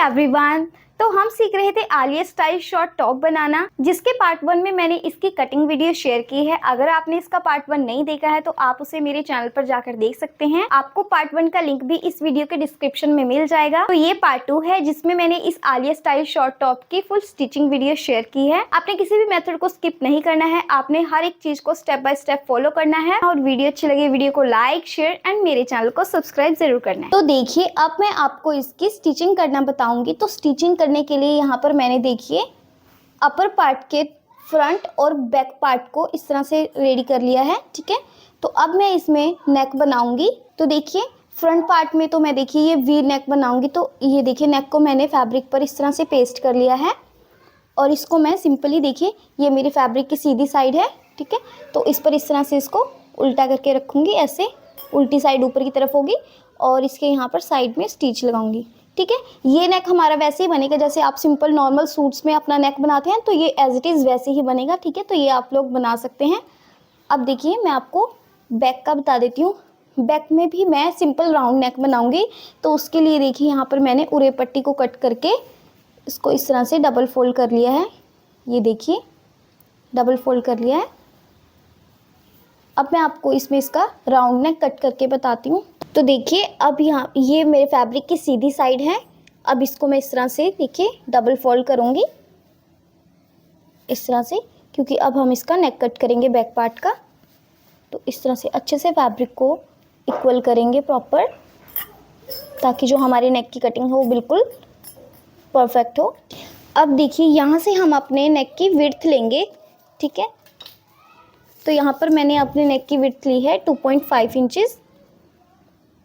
Everyone, तो हम सीख रहे थे आलिया स्टाइल शॉर्ट टॉप बनाना, जिसके पार्ट 1 में मैंने इसकी कटिंग वीडियो शेयर की है। अगर आपने इसका पार्ट 1 नहीं देखा है तो आप उसे मेरे चैनल पर जाकर देख सकते हैं। आपको पार्ट 1 का लिंक भी इस वीडियो के डिस्क्रिप्शन में मिल जाएगा। तो ये पार्ट 2 है जिसमें मैंने इस आलिया स्टाइल शॉर्ट टॉप की फुल स्टिचिंग वीडियो शेयर की है। आपने किसी भी मेथड को स्किप नहीं करना है, आपने हर एक चीज को स्टेप बाय स्टेप फॉलो करना है। और वीडियो अच्छी लगे वीडियो को लाइक, शेयर एंड मेरे चैनल को सब्सक्राइब जरूर करना है। तो देखिए, अब मैं आपको इसकी स्टिचिंग करना बताऊंगी। तो स्टिचिंग करने के लिए यहाँ पर मैंने देखिए अपर पार्ट के फ्रंट और बैक पार्ट को इस तरह से रेडी कर लिया है। ठीक है, तो अब मैं इसमें नेक बनाऊंगी। तो देखिए फ्रंट पार्ट में तो मैं देखिए ये वी नेक बनाऊंगी। तो ये देखिए नेक को मैंने फैब्रिक पर इस तरह से पेस्ट कर लिया है और इसको मैं सिंपली, देखिए ये मेरी फैब्रिक की सीधी साइड है। ठीक है, तो इस पर इस तरह से इसको उल्टा करके रखूंगी, ऐसे उल्टी साइड ऊपर की तरफ होगी और इसके यहाँ पर साइड में स्टिच लगाऊंगी। ठीक है, ये नेक हमारा वैसे ही बनेगा जैसे आप सिंपल नॉर्मल सूट्स में अपना नेक बनाते हैं, तो ये एज इट इज़ वैसे ही बनेगा। ठीक है, तो ये आप लोग बना सकते हैं। अब देखिए मैं आपको बैक का बता देती हूँ। बैक में भी मैं सिंपल राउंड नेक बनाऊंगी। तो उसके लिए देखिए यहाँ पर मैंने उरे पट्टी को कट करके इसको इस तरह से डबल फोल्ड कर लिया है। ये देखिए डबल फोल्ड कर लिया है। अब मैं आपको इसमें इसका राउंड नेक कट करके बताती हूँ। तो देखिए अब यहाँ ये मेरे फैब्रिक की सीधी साइड है। अब इसको मैं इस तरह से देखिए डबल फोल्ड करूँगी इस तरह से, क्योंकि अब हम इसका नेक कट करेंगे बैक पार्ट का। तो इस तरह से अच्छे से फैब्रिक को इक्वल करेंगे प्रॉपर, ताकि जो हमारे नेक की कटिंग हो वो बिल्कुल परफेक्ट हो। अब देखिए यहाँ से हम अपने नेक की विड्थ लेंगे। ठीक है, तो यहाँ पर मैंने अपने नेक की विड्थ ली है 2.5 इंचेस।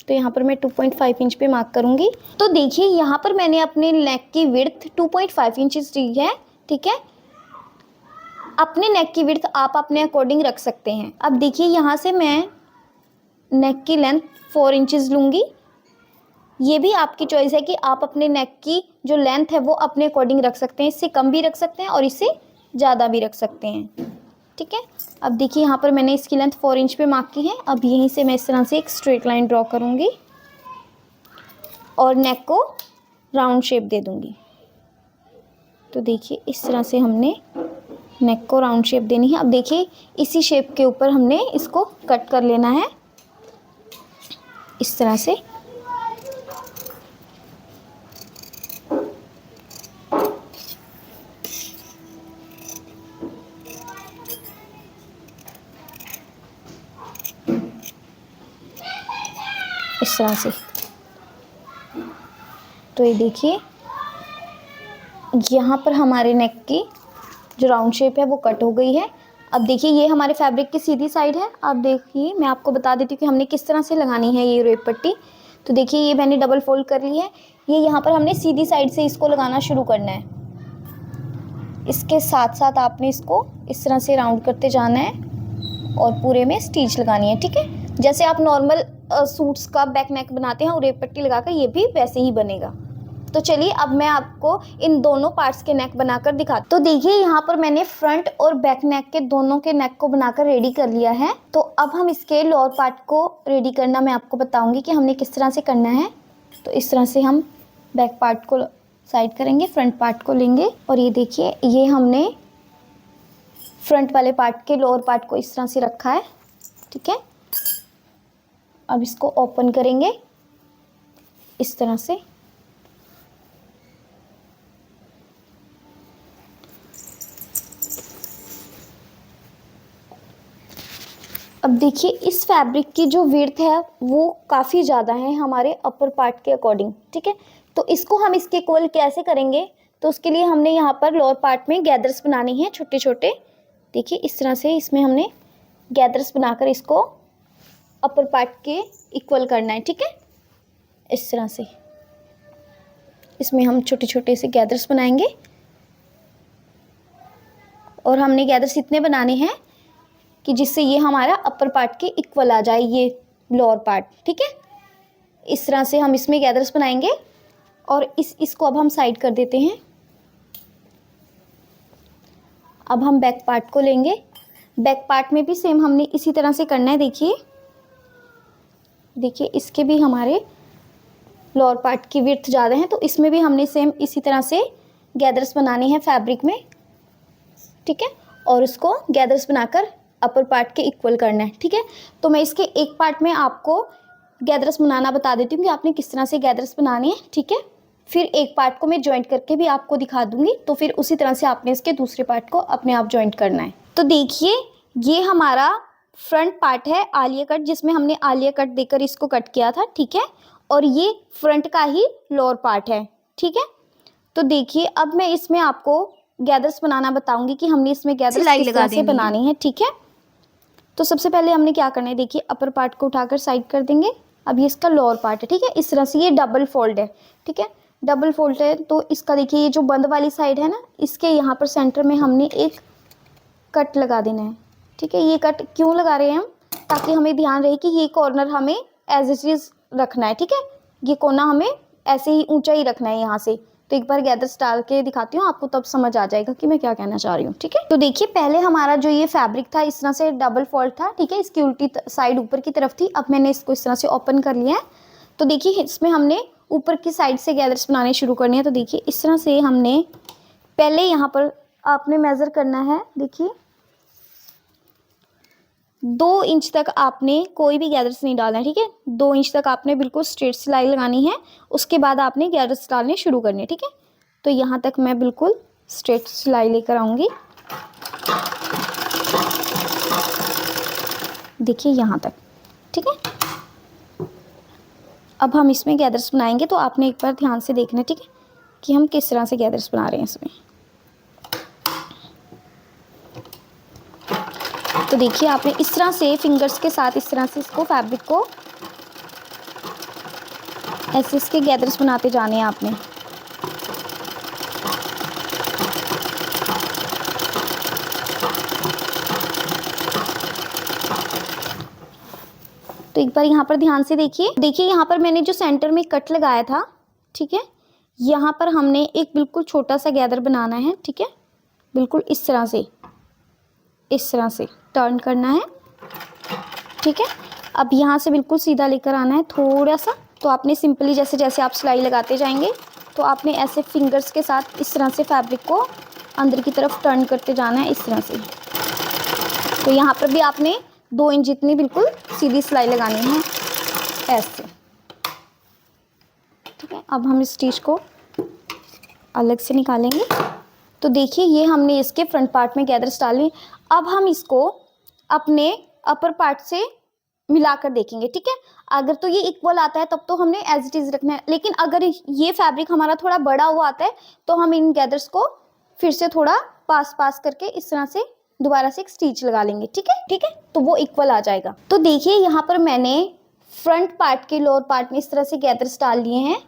तो यहाँ पर मैं 2.5 इंच पे मार्क करूँगी। तो देखिए यहाँ पर मैंने अपने नेक की विड्थ 2.5 इंचेस ली है। ठीक है, अपने नेक की विड्थ आप अपने अकॉर्डिंग रख सकते हैं। अब देखिए यहाँ से मैं नेक की लेंथ 4 इंचेस लूँगी। ये भी आपकी चॉइस है कि आप अपने नेक की जो लेंथ है वो अपने अकॉर्डिंग रख सकते हैं। इससे कम भी रख सकते हैं और इससे ज़्यादा भी रख सकते हैं। ठीक है, अब देखिए यहाँ पर मैंने इसकी लेंथ 4 इंच पे मार्क की है। अब यहीं से मैं इस तरह से एक स्ट्रेट लाइन ड्रॉ करूँगी और नेक को राउंड शेप दे दूँगी। तो देखिए इस तरह से हमने नेक को राउंड शेप देनी है। अब देखिए इसी शेप के ऊपर हमने इसको कट कर लेना है इस तरह से। इस तरह से। तो ये देखिए यहाँ पर हमारे नेक की जो राउंड शेप है वो कट हो गई है। अब देखिए ये हमारे फैब्रिक की सीधी साइड है। अब देखिए मैं आपको बता देती हूँ कि हमने किस तरह से लगानी है ये रेप पट्टी। तो देखिए ये मैंने डबल फोल्ड कर ली है। ये यहाँ पर हमने सीधी साइड से इसको लगाना शुरू करना है। इसके साथ साथ आपने इसको इस तरह से राउंड करते जाना है और पूरे में स्टिच लगानी है। ठीक है, जैसे आप नॉर्मल सूट्स का बैक नेक बनाते हैं और रेप पट्टी लगाकर, ये भी वैसे ही बनेगा। तो चलिए अब मैं आपको इन दोनों पार्ट्स के नेक बनाकर दिखाती हूँ। तो देखिए यहाँ पर मैंने फ्रंट और बैक नेक के दोनों के नेक को बनाकर रेडी कर लिया है। तो अब हम इसके लोअर पार्ट को रेडी करना मैं आपको बताऊंगी कि हमने किस तरह से करना है। तो इस तरह से हम बैक पार्ट को साइड करेंगे, फ्रंट पार्ट को लेंगे और ये देखिए ये हमने फ्रंट वाले पार्ट के लोअर पार्ट को इस तरह से रखा है। ठीक है, अब इसको ओपन करेंगे इस तरह से। अब देखिए इस फैब्रिक की जो विड्थ है वो काफ़ी ज़्यादा है हमारे अपर पार्ट के अकॉर्डिंग। ठीक है, तो इसको हम इसके इक्वल कैसे करेंगे? तो उसके लिए हमने यहाँ पर लोअर पार्ट में गैदर्स बनाने हैं छोटे छोटे। देखिए इस तरह से इसमें हमने गैदर्स बनाकर इसको अपर पार्ट के इक्वल करना है। ठीक है, इस तरह से इसमें हम छोटे छोटे से गैदर्स बनाएंगे और हमने गैदर्स इतने बनाने हैं कि जिससे ये हमारा अपर पार्ट के इक्वल आ जाए ये लोअर पार्ट। ठीक है, इस तरह से हम इसमें गैदर्स बनाएंगे और इसको अब हम साइड कर देते हैं। अब हम बैक पार्ट को लेंगे। बैक पार्ट में भी सेम हमने इसी तरह से करना है। देखिए इसके भी हमारे लोअर पार्ट की विड्थ ज़्यादा है, तो इसमें भी हमने सेम इसी तरह से गैदर्स बनाने हैं फैब्रिक में, ठीक है, और उसको गैदर्स बनाकर अपर पार्ट के इक्वल करना है, ठीक है। तो मैं इसके एक पार्ट में आपको गैदर्स बनाना बता देती हूँ कि आपने किस तरह से गैदर्स बनाने हैं, ठीक है। फिर एक पार्ट को मैं जॉइंट करके भी आपको दिखा दूंगी, तो फिर उसी तरह से आपने इसके दूसरे पार्ट को अपने आप जॉइंट करना है। तो देखिए ये हमारा फ्रंट पार्ट है आलिया कट, जिसमें हमने आलिया कट देकर इसको कट किया था, ठीक है, और ये फ्रंट का ही लोअर पार्ट है, ठीक है। तो देखिए अब मैं इसमें आपको गैदर्स बनाना बताऊंगी कि हमने इसमें गैदर्स किस तरह से बनानी है, ठीक है। तो सबसे पहले हमने क्या करना है, देखिए अपर पार्ट को उठाकर साइड कर देंगे। अब ये इसका लोअर पार्ट है, ठीक है, इस तरह से ये डबल फोल्ड है, ठीक है, डबल फोल्ड है। तो इसका देखिए ये जो बंद वाली साइड है ना, इसके यहाँ पर सेंटर में हमने एक कट लगा देना है, ठीक है। ये कट क्यों लगा रहे हैं हम, ताकि हमें ध्यान रहे कि ये कॉर्नर हमें एज इट इज रखना है, ठीक है, ये कोना हमें ऐसे ही ऊंचा ही रखना है यहाँ से। तो एक बार गैदर्स डाल के दिखाती हूँ आपको, तब समझ आ जाएगा कि मैं क्या कहना चाह रही हूँ, ठीक है। तो देखिए पहले हमारा जो ये फैब्रिक था इस तरह से डबल फोल्ड था, ठीक है, इसकी उल्टी साइड ऊपर की तरफ थी। अब मैंने इसको इस तरह से ओपन कर लिया है। तो देखिए इसमें हमने ऊपर की साइड से गैदर्स बनाने शुरू करनी है। तो देखिए इस तरह से हमने पहले यहाँ पर आपने मेज़र करना है, देखिए 2 इंच तक आपने कोई भी गैदर्स नहीं डालना है, ठीक है। 2 इंच तक आपने बिल्कुल स्ट्रेट सिलाई लगानी है, उसके बाद आपने गैदर्स डालने शुरू करने हैं, ठीक है। तो यहाँ तक मैं बिल्कुल स्ट्रेट सिलाई लेकर आऊँगी, देखिए यहाँ तक, ठीक है। अब हम इसमें गैदर्स बनाएंगे, तो आपने एक बार ध्यान से देखना है, ठीक है, कि हम किस तरह से गैदर्स बना रहे हैं इसमें। तो देखिए आपने इस तरह से फिंगर्स के साथ इस तरह से इसको फैब्रिक को ऐसे इसके गैदर्स बनाते जाने हैं आपने। तो एक बार यहाँ पर ध्यान से देखिए, देखिए यहाँ पर मैंने जो सेंटर में कट लगाया था, ठीक है, यहाँ पर हमने एक बिल्कुल छोटा सा गैदर बनाना है, ठीक है, बिल्कुल इस तरह से टर्न करना है, ठीक है। अब यहाँ से बिल्कुल सीधा लेकर आना है थोड़ा सा। तो आपने सिंपली जैसे जैसे आप सिलाई लगाते जाएंगे, तो आपने ऐसे फिंगर्स के साथ इस तरह से फैब्रिक को अंदर की तरफ टर्न करते जाना है, इस तरह से। तो यहाँ पर भी आपने 2 इंच जितनी बिल्कुल सीधी सिलाई लगानी है ऐसे, ठीक है। अब हम इस स्टिच को अलग से निकालेंगे। तो देखिए ये हमने इसके फ्रंट पार्ट में गैदर्स डाले। अब हम इसको अपने अपर पार्ट से मिलाकर देखेंगे, ठीक है। अगर तो ये इक्वल आता है तब तो हमने एज इट इज रखना है, लेकिन अगर ये फैब्रिक हमारा थोड़ा बड़ा हुआ आता है तो हम इन गैदर्स को फिर से थोड़ा पास करके इस तरह से दोबारा से एक स्टिच लगा लेंगे, ठीक है, ठीक है। तो वो इक्वल आ जाएगा। तो देखिए यहाँ पर मैंने फ्रंट पार्ट के लोअर पार्ट में इस तरह से गैदर्स डाल लिए हैं,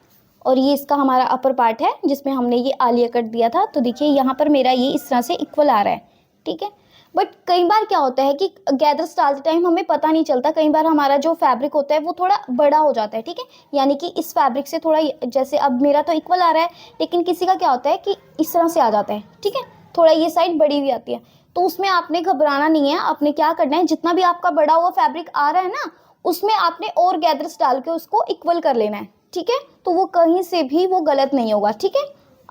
और ये इसका हमारा अपर पार्ट है जिसमें हमने ये आलिया कट दिया था। तो देखिए यहाँ पर मेरा ये इस तरह से इक्वल आ रहा है, ठीक है। बट कई बार क्या होता है कि गैदर्स डालते टाइम हमें पता नहीं चलता, कई बार हमारा जो फैब्रिक होता है वो थोड़ा बड़ा हो जाता है, ठीक है। यानी कि इस फैब्रिक से थोड़ा, जैसे अब मेरा तो इक्वल आ रहा है, लेकिन किसी का क्या होता है कि इस तरह से आ जाता है, ठीक है, थोड़ा ये साइड बड़ी हुई आती है। तो उसमें आपने घबराना नहीं है, आपने क्या करना है, जितना भी आपका बड़ा हुआ फैब्रिक आ रहा है ना, उसमें आपने और गैदर्स डाल के उसको इक्वल कर लेना है, ठीक है। तो वो कहीं से भी वो गलत नहीं होगा, ठीक है।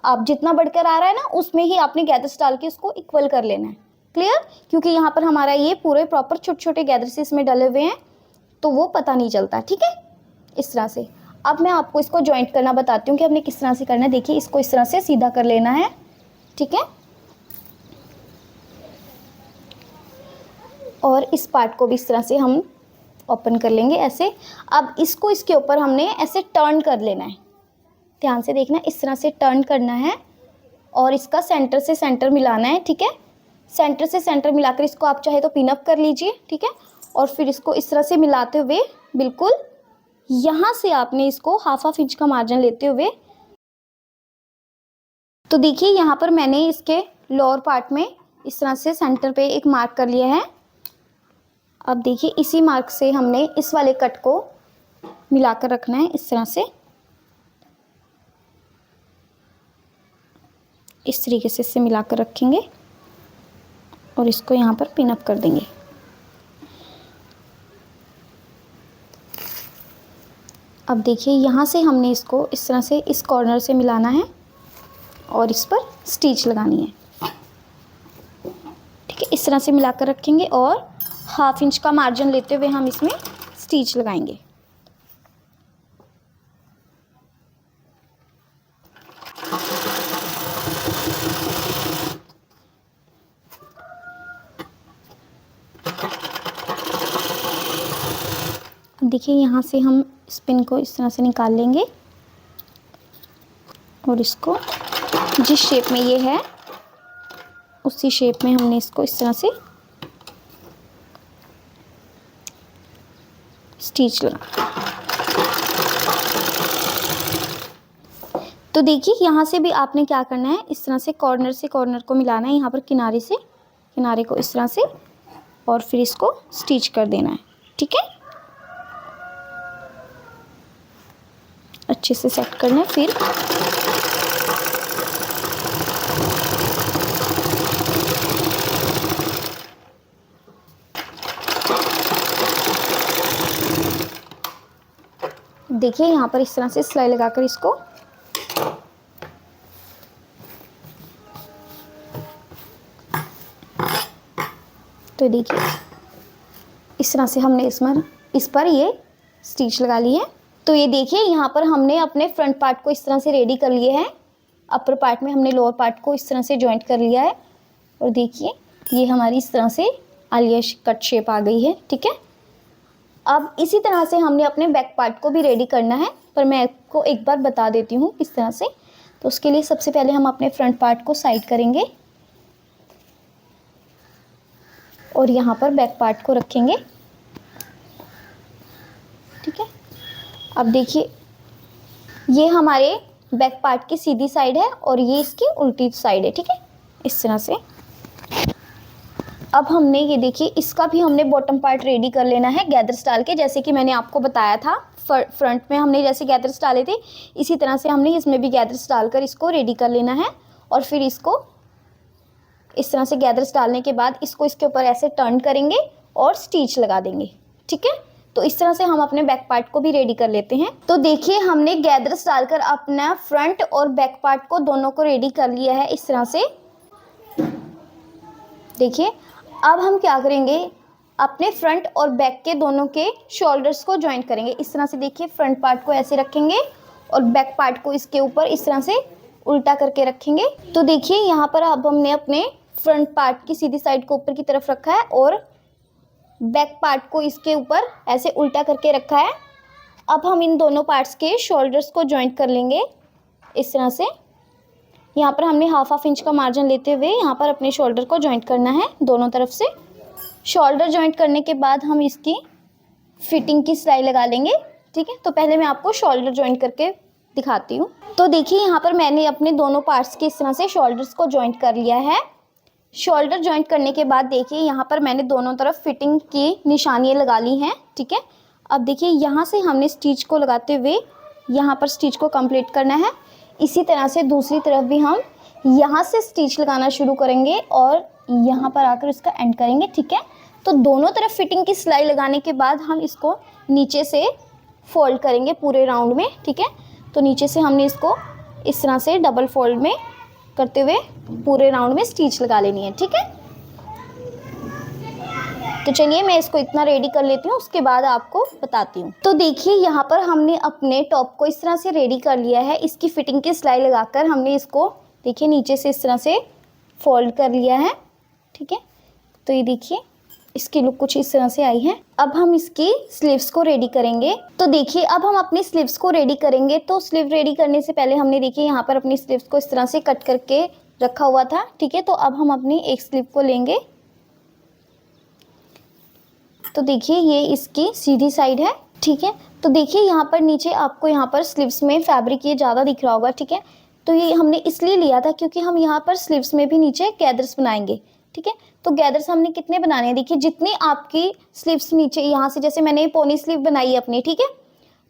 आप जितना बढ़कर आ रहा है ना, उसमें ही आपने गैदर्स डाल के उसको इक्वल कर लेना है, क्लियर। क्योंकि यहाँ पर हमारा ये पूरे प्रॉपर छोटे छोटे गैदर्स इसमें डले हुए हैं, तो वो पता नहीं चलता, ठीक है, इस तरह से। अब मैं आपको इसको जॉइंट करना बताती हूँ कि हमने किस तरह से करना है। देखिए इसको इस तरह से सीधा कर लेना है, ठीक है, और इस पार्ट को भी इस तरह से हम ओपन कर लेंगे ऐसे। अब इसको इसके ऊपर हमने ऐसे टर्न कर लेना है, ध्यान से देखना, इस तरह से टर्न करना है और इसका सेंटर से सेंटर मिलाना है, ठीक है। सेंटर से सेंटर मिलाकर इसको आप चाहे तो पिन अप कर लीजिए, ठीक है, और फिर इसको इस तरह से मिलाते हुए बिल्कुल यहाँ से आपने इसको हाफ इंच का मार्जिन लेते हुए। तो देखिए यहाँ पर मैंने इसके लोअर पार्ट में इस तरह से सेंटर पे एक मार्क कर लिया है। अब देखिए इसी मार्क से हमने इस वाले कट को मिलाकर रखना है, इस तरह से, इस तरीके से इसे मिलाकर रखेंगे और इसको यहाँ पर पिन अप कर देंगे। अब देखिए यहाँ से हमने इसको इस तरह से इस कॉर्नर से मिलाना है और इस पर स्टिच लगानी है। ठीक है, इस तरह से मिलाकर रखेंगे और 1/2 इंच का मार्जिन लेते हुए हम इसमें स्टिच लगाएंगे। अब देखिए यहाँ से हम इस पिन को इस तरह से निकाल लेंगे और इसको जिस शेप में ये है उसी शेप में हमने इसको इस तरह से स्टिच लगा। तो देखिए यहाँ से भी आपने क्या करना है, इस तरह से कॉर्नर को मिलाना है, यहाँ पर किनारे से किनारे को इस तरह से, और फिर इसको स्टिच कर देना है। ठीक है, अच्छे से सेट करना है। फिर देखिए यहाँ पर इस तरह से सिलाई लगाकर इसको तो देखिए इस तरह से हमने इस पर ये स्टिच लगा ली है। तो ये देखिए यहाँ पर हमने अपने फ्रंट पार्ट को इस तरह से रेडी कर लिए हैं। अपर पार्ट में हमने लोअर पार्ट को इस तरह से जॉइंट कर लिया है और देखिए ये हमारी इस तरह से आलिया कट शेप आ गई है। ठीक है, अब इसी तरह से हमने अपने बैक पार्ट को भी रेडी करना है, पर मैं आपको एक बार बता देती हूँ किस तरह से। तो उसके लिए सबसे पहले हम अपने फ्रंट पार्ट को साइड करेंगे और यहाँ पर बैक पार्ट को रखेंगे। ठीक है, अब देखिए ये हमारे बैक पार्ट की सीधी साइड है और ये इसकी उल्टी साइड है। ठीक है, इस तरह से। अब हमने ये देखिए इसका भी हमने बॉटम पार्ट रेडी कर लेना है गैदर्स डाल के, जैसे कि मैंने आपको बताया था। फ्रंट में हमने जैसे गैदर्स डाले थे इसी तरह से हमने इसमें भी गैदर्स डालकर इसको रेडी कर लेना है। और फिर इसको इस तरह से गैदर्स डालने के बाद इसको इसके ऊपर ऐसे टर्न करेंगे और स्टिच लगा देंगे। ठीक है, तो इस तरह से हम अपने बैक पार्ट को भी रेडी कर लेते हैं। तो देखिए हमने गैदर्स डालकर अपना फ्रंट और बैक पार्ट को दोनों को रेडी कर लिया है इस तरह से। देखिए अब हम क्या करेंगे, अपने फ्रंट और बैक के दोनों के शोल्डर्स को जॉइंट करेंगे इस तरह से। देखिए फ्रंट पार्ट को ऐसे रखेंगे और बैक पार्ट को इसके ऊपर इस तरह से उल्टा करके रखेंगे। तो देखिए यहाँ पर अब हमने अपने फ्रंट पार्ट की सीधी साइड को ऊपर की तरफ रखा है और बैक पार्ट को इसके ऊपर ऐसे उल्टा करके रखा है। अब हम इन दोनों पार्ट्स के शोल्डर्स को जॉइंट कर लेंगे इस तरह से। यहाँ पर हमने 1/2 इंच का मार्जिन लेते हुए यहाँ पर अपने शोल्डर को जॉइंट करना है दोनों तरफ से। शोल्डर जॉइंट करने के बाद हम इसकी फिटिंग की सिलाई लगा लेंगे। ठीक है, तो पहले मैं आपको शोल्डर जॉइंट करके दिखाती हूँ। तो देखिए यहाँ पर मैंने अपने दोनों पार्ट्स के इस तरह से शोल्डर्स को जॉइंट कर लिया है। शोल्डर जॉइंट करने के बाद देखिए यहाँ पर मैंने दोनों तरफ फिटिंग की निशानियाँ लगा ली हैं। ठीक है, अब देखिए यहाँ से हमने स्टिच को लगाते हुए यहाँ पर स्टिच को कंप्लीट करना है। इसी तरह से दूसरी तरफ भी हम यहाँ से स्टिच लगाना शुरू करेंगे और यहाँ पर आकर इसका एंड करेंगे। ठीक है, तो दोनों तरफ फिटिंग की सिलाई लगाने के बाद हम इसको नीचे से फोल्ड करेंगे पूरे राउंड में। ठीक है, तो नीचे से हमने इसको इस तरह से डबल फोल्ड में करते हुए पूरे राउंड में स्टिच लगा लेनी है। ठीक है, तो चलिए मैं इसको इतना रेडी कर लेती हूँ, उसके बाद आपको बताती हूँ। तो देखिए यहाँ पर हमने अपने टॉप को इस तरह से रेडी कर लिया है। इसकी फिटिंग की सिलाई लगाकर हमने इसको देखिए नीचे से इस तरह से फोल्ड कर लिया है। ठीक है, तो ये देखिए इसकी लुक कुछ इस तरह से आई है। अब हम इसकी स्लीव्स को रेडी करेंगे। तो देखिए अब हम अपनी स्लीव्स को रेडी करेंगे। तो स्लीव रेडी करने से पहले हमने देखिए यहाँ पर अपनी स्लीव्स को इस तरह से कट करके रखा हुआ था। ठीक है, तो अब हम अपनी एक स्लीव को लेंगे। तो देखिए ये इसकी सीधी साइड है। ठीक है, तो देखिए यहाँ पर नीचे आपको यहाँ पर स्लीव्स में फैब्रिक ये ज़्यादा दिख रहा होगा। ठीक है, तो ये हमने इसलिए लिया था क्योंकि हम यहाँ पर स्लीव्स में भी नीचे गैदर्स बनाएंगे। ठीक है, तो गैदर्स हमने कितने बनाने हैं, देखिए जितनी आपकी स्लीव्स नीचे यहाँ से, जैसे मैंने पोनी स्लीव बनाई है अपनी। ठीक है,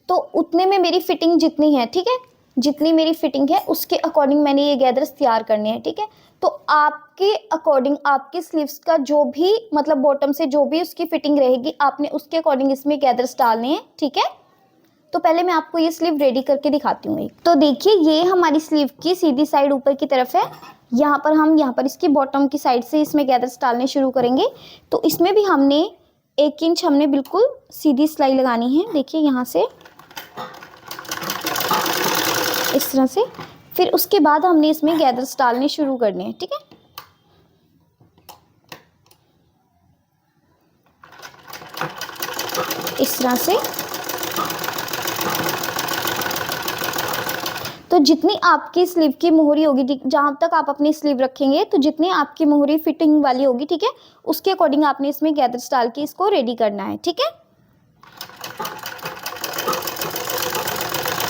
तो उतने में मेरी फिटिंग जितनी है, ठीक है, जितनी मेरी फिटिंग है उसके अकॉर्डिंग मैंने ये गैदर्स तैयार करने हैं। ठीक है, तो आपके अकॉर्डिंग आपकी स्लीव्स का जो भी मतलब बॉटम से जो भी उसकी फिटिंग रहेगी आपने उसके अकॉर्डिंग इसमें गैदर्स डालने हैं। ठीक है, तो पहले मैं आपको ये स्लीव रेडी करके दिखाती हूँ। तो देखिए ये हमारी स्लीव की सीधी साइड ऊपर की तरफ है। यहाँ पर इसकी बॉटम की साइड से इसमें गैदर्स डालने शुरू करेंगे। तो इसमें भी हमने 1 इंच हमने बिल्कुल सीधी सिलाई लगानी है। देखिए यहाँ से इस तरह से, फिर उसके बाद हमने इसमें गैदर्स डालने शुरू करने हैं। ठीक है, इस तरह से। तो जितनी आपकी स्लीव की मोहरी होगी, जहाँ तक आप अपनी स्लीव रखेंगे, तो जितनी आपकी मोहरी फिटिंग वाली होगी, ठीक है, उसके अकॉर्डिंग आपने इसमें गैदर्स डाल के इसको रेडी करना है। ठीक है,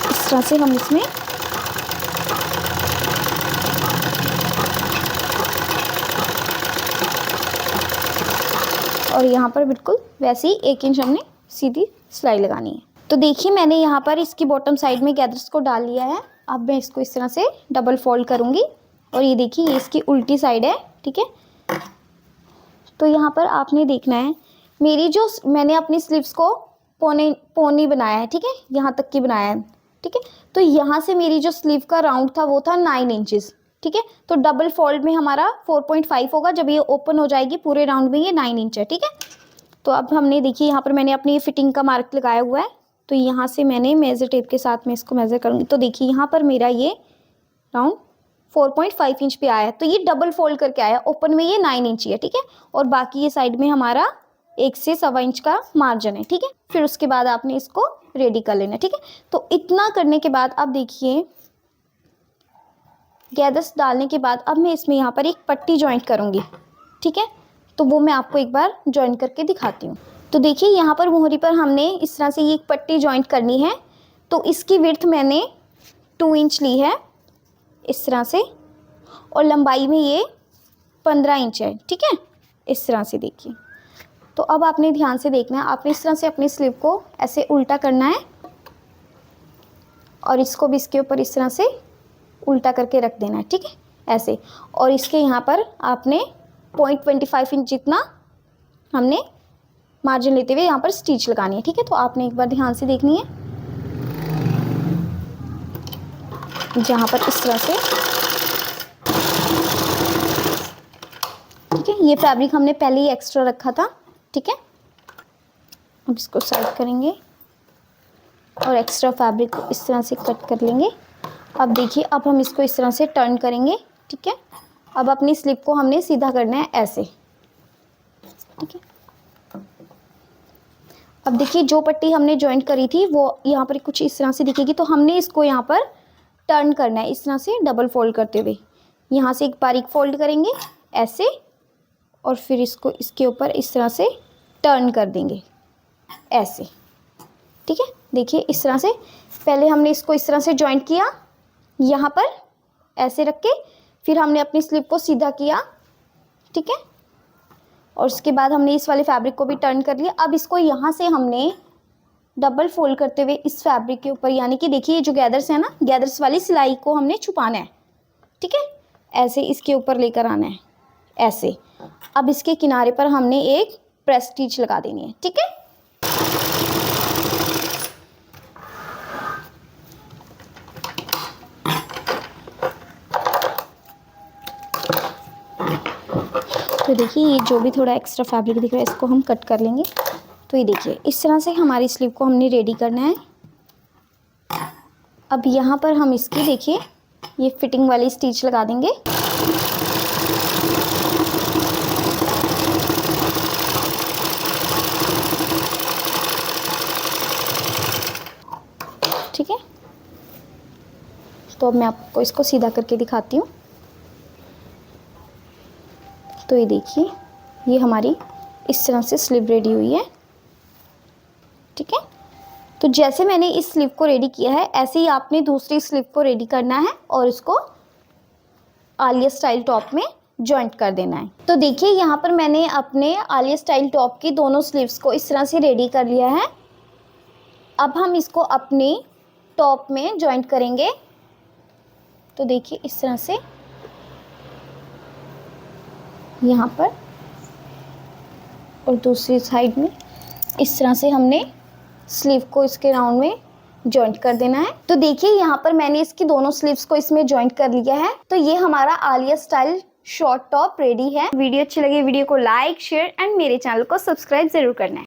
इस तरह से हम इसमें और यहाँ पर बिल्कुल वैसे ही 1 इंच हमने सीधी सिलाई लगानी है। तो देखिए मैंने यहाँ पर इसकी बॉटम साइड में गैदर्स को डाल लिया है। अब मैं इसको इस तरह से डबल फोल्ड करूँगी और ये देखिए ये इसकी उल्टी साइड है। ठीक है, तो यहाँ पर आपने देखना है मेरी जो मैंने अपनी स्लीव्स को पौनी बनाया है। ठीक है, यहाँ तक की बनाया है। ठीक है, तो यहाँ से मेरी जो स्लीव का राउंड था वो था 9 इंचेस। ठीक है, तो डबल फोल्ड में हमारा 4.5 होगा। जब ये ओपन हो जाएगी पूरे राउंड में ये 9 इंच है। ठीक है, तो अब हमने देखिए यहाँ पर मैंने अपनी फिटिंग का मार्क लगाया हुआ है। तो यहाँ से मैंने मेज़र टेप के साथ में इसको मेज़र करूँगी। तो देखिए यहाँ पर मेरा ये राउंड 4.5 इंच पे आया है। तो ये डबल फोल्ड करके आया, ओपन में ये 9 इंच ही है। ठीक है, और बाकी ये साइड में हमारा 1 से 1.25 इंच का मार्जिन है। ठीक है, फिर उसके बाद आपने इसको रेडी कर लेना। ठीक है, तो इतना करने के बाद अब देखिए गैदर्स डालने के बाद अब मैं इसमें यहाँ पर एक पट्टी जॉइंट करूँगी। ठीक है, तो वो मैं आपको एक बार जॉइंट करके दिखाती हूँ। तो देखिए यहाँ पर मोहरी पर हमने इस तरह से ये एक पट्टी जॉइंट करनी है। तो इसकी विड्थ मैंने 2 इंच ली है इस तरह से, और लंबाई में ये 15 इंच है। ठीक है, इस तरह से देखिए। तो अब आपने ध्यान से देखना है, आपने इस तरह से अपनी स्लीव को ऐसे उल्टा करना है और इसको भी इसके ऊपर इस तरह से उल्टा करके रख देना है। ठीक है, ऐसे। और इसके यहाँ पर आपने 0.25 इंच जितना हमने मार्जिन लेते हुए यहाँ पर स्टिच लगानी है। ठीक है, तो आपने एक बार ध्यान से देखनी है, जहाँ पर इस तरह से। ठीक है, ये फैब्रिक हमने पहले ही एक्स्ट्रा रखा था। ठीक है, अब इसको साइड करेंगे और एक्स्ट्रा फैब्रिक को इस तरह से कट कर लेंगे। अब देखिए अब हम इसको इस तरह से टर्न करेंगे। ठीक है, अब अपनी स्लीव को हमने सीधा करना है ऐसे। ठीक है, अब देखिए जो पट्टी हमने जॉइंट करी थी वो यहाँ पर कुछ इस तरह से दिखेगी। तो हमने इसको यहाँ पर टर्न करना है इस तरह से डबल फोल्ड करते हुए। यहाँ से एक बारीक फोल्ड करेंगे ऐसे, और फिर इसको इसके ऊपर इस तरह से टर्न कर देंगे ऐसे। ठीक है, देखिए इस तरह से पहले हमने इसको इस तरह से जॉइंट किया यहाँ पर ऐसे रख के, फिर हमने अपनी स्लीव को सीधा किया। ठीक है, और उसके बाद हमने इस वाले फैब्रिक को भी टर्न कर लिया। अब इसको यहाँ से हमने डबल फोल्ड करते हुए इस फैब्रिक के ऊपर, यानी कि देखिए जो गैदर्स है ना, गैदर्स वाली सिलाई को हमने छुपाना है। ठीक है, ऐसे इसके ऊपर लेकर आना है ऐसे। अब इसके किनारे पर हमने एक प्रेस स्टिच लगा देनी है। ठीक है, तो देखिए ये जो भी थोड़ा एक्स्ट्रा फैब्रिक दिख रहा है इसको हम कट कर लेंगे। तो ये देखिए इस तरह से हमारी स्लीव को हमने रेडी करना है। अब यहाँ पर हम इसकी देखिए ये फिटिंग वाली स्टिच लगा देंगे। ठीक है, तो अब मैं आपको इसको सीधा करके दिखाती हूँ। तो ये देखिए ये हमारी इस तरह से स्लीव रेडी हुई है। ठीक है, तो जैसे मैंने इस स्लीव को रेडी किया है ऐसे ही आपने दूसरी स्लीव को रेडी करना है और इसको आलिया स्टाइल टॉप में जॉइंट कर देना है। तो देखिए यहाँ पर मैंने अपने आलिया स्टाइल टॉप की दोनों स्लीव्स को इस तरह से रेडी कर लिया है। अब हम इसको अपने टॉप में जॉइंट करेंगे। तो देखिए इस तरह से यहाँ पर, और दूसरी साइड में इस तरह से हमने स्लीव को इसके राउंड में जॉइंट कर देना है। तो देखिए यहाँ पर मैंने इसकी दोनों स्लीव्स को इसमें जॉइंट कर लिया है। तो ये हमारा Alia style short top ready है। वीडियो अच्छी लगी वीडियो को लाइक शेयर एंड मेरे चैनल को सब्सक्राइब जरूर करना है।